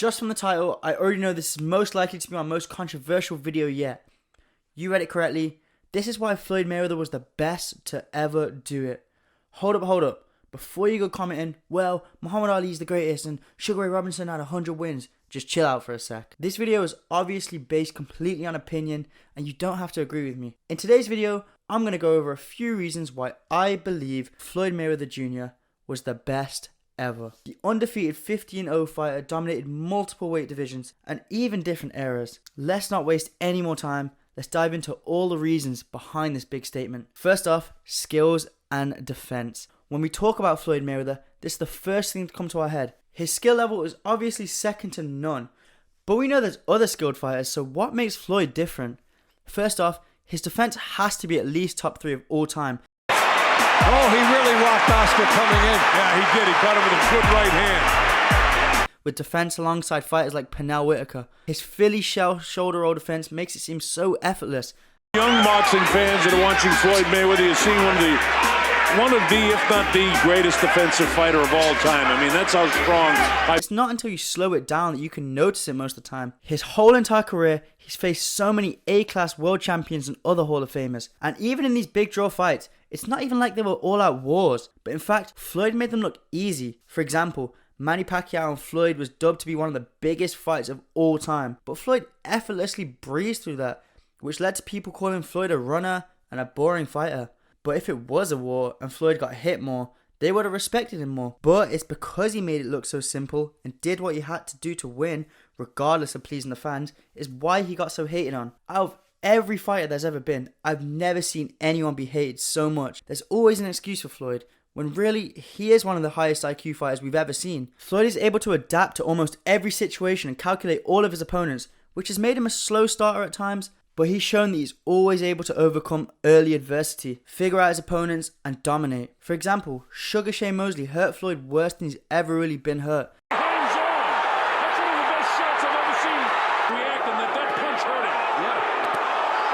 Just from the title, I already know this is most likely to be my most controversial video yet. You read it correctly. This is why Floyd Mayweather was the best to ever do it. Hold up. Before you go commenting, well, Muhammad Ali is the greatest and Sugar Ray Robinson had 100 wins. Just chill out for a sec. This video is obviously based completely on opinion and you don't have to agree with me. In today's video, I'm going to go over a few reasons why I believe Floyd Mayweather Jr. was the best ever. The undefeated 50-0 fighter dominated multiple weight divisions and even different eras. Let's not waste any more time. Let's dive into all the reasons behind this big statement. First off, skills and defense. When we talk about Floyd Mayweather, this is the first thing to come to our head. His skill level is obviously second to none, but we know there's other skilled fighters, so what makes Floyd different? First off, his defense has to be at least top 3 of all time. Oh, he really rocked Oscar coming in. Yeah, he did. He caught him with a good right hand. With defense alongside fighters like Pernell Whitaker, his Philly shell shoulder roll defense makes it seem so effortless. Young boxing fans that are watching Floyd Mayweather, you're seeing one of the, if not the greatest defensive fighter of all time. I mean, that's how strong. It's not until you slow it down that you can notice it most of the time. His whole entire career, he's faced so many A-class world champions and other Hall of Famers. And even in these big draw fights, it's not even like they were all-out wars. But in fact, Floyd made them look easy. For example, Manny Pacquiao and Floyd was dubbed to be one of the biggest fights of all time. But Floyd effortlessly breezed through that, which led to people calling Floyd a runner and a boring fighter. But if it was a war and Floyd got hit more, they would have respected him more. But it's because he made it look so simple and did what he had to do to win, regardless of pleasing the fans, is why he got so hated on. Out of every fighter there's ever been, I've never seen anyone be hated so much. There's always an excuse for Floyd, when really he is one of the highest IQ fighters we've ever seen. Floyd is able to adapt to almost every situation and calculate all of his opponents, which has made him a slow starter at times, but he's shown that he's always able to overcome early adversity, figure out his opponents, and dominate. For example, Sugar Shane Mosley hurt Floyd worse than he's ever really been hurt. Hands on! That's one of the best shots I've ever seen reacting. That punch hurt him. Yeah.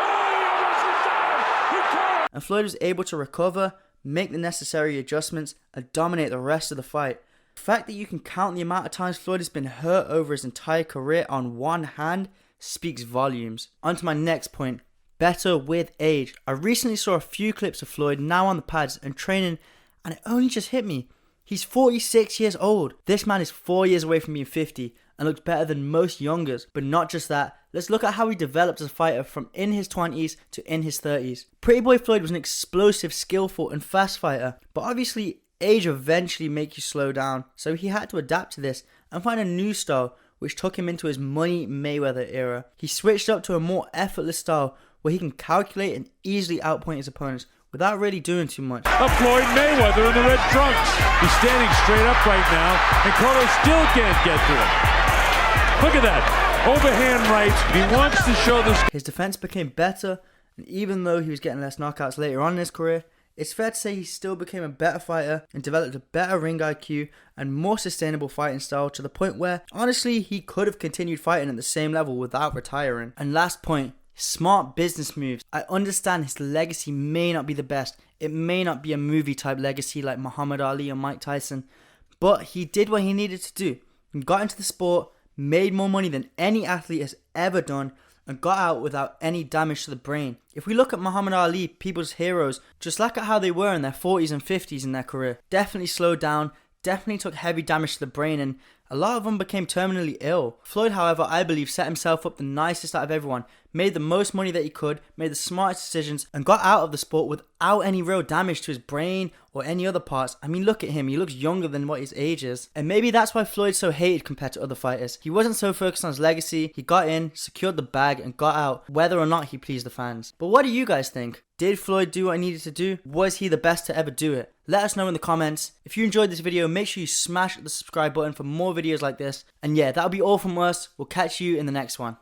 Oh, he almost was down! He caught him! And Floyd was able to recover, make the necessary adjustments, and dominate the rest of the fight. The fact that you can count the amount of times Floyd has been hurt over his entire career on one hand speaks volumes. On to my next point, better with age. I recently saw a few clips of Floyd now on the pads and training, and it only just hit me. He's 46 years old. This man is 4 years away from being 50 and looks better than most youngers. But not just that, let's look at how he developed as a fighter from in his 20s to in his 30s. Pretty Boy Floyd was an explosive, skillful and fast fighter, but obviously age eventually makes you slow down, so he had to adapt to this and find a new style which took him into his Money Mayweather era. He switched up to a more effortless style where he can calculate and easily outpoint his opponents without really doing too much. A Floyd Mayweather in the red trunks. He's standing straight up right now, and Carlos still can't get to him. Look at that. Overhand right. He wants to show this. His defense became better, and even though he was getting less knockouts later on in his career, it's fair to say he still became a better fighter and developed a better ring IQ and more sustainable fighting style to the point where, honestly, he could have continued fighting at the same level without retiring. And last point, smart business moves. I understand his legacy may not be the best. It may not be a movie type legacy like Muhammad Ali or Mike Tyson, but he did what he needed to do. He got into the sport, made more money than any athlete has ever done, and got out without any damage to the brain. If we look at Muhammad Ali, people's heroes, just look at how they were in their 40s and 50s in their career. Definitely slowed down, definitely took heavy damage to the brain, and a lot of them became terminally ill. Floyd, however, I believe set himself up the nicest out of everyone, made the most money that he could, made the smartest decisions, and got out of the sport without any real damage to his brain or any other parts. I mean, look at him, he looks younger than what his age is. And maybe that's why Floyd's so hated compared to other fighters. He wasn't so focused on his legacy, he got in, secured the bag, and got out, whether or not he pleased the fans. But what do you guys think? Did Floyd do what he needed to do? Was he the best to ever do it? Let us know in the comments. If you enjoyed this video, make sure you smash the subscribe button for more videos like this. And yeah, that'll be all from us. We'll catch you in the next one.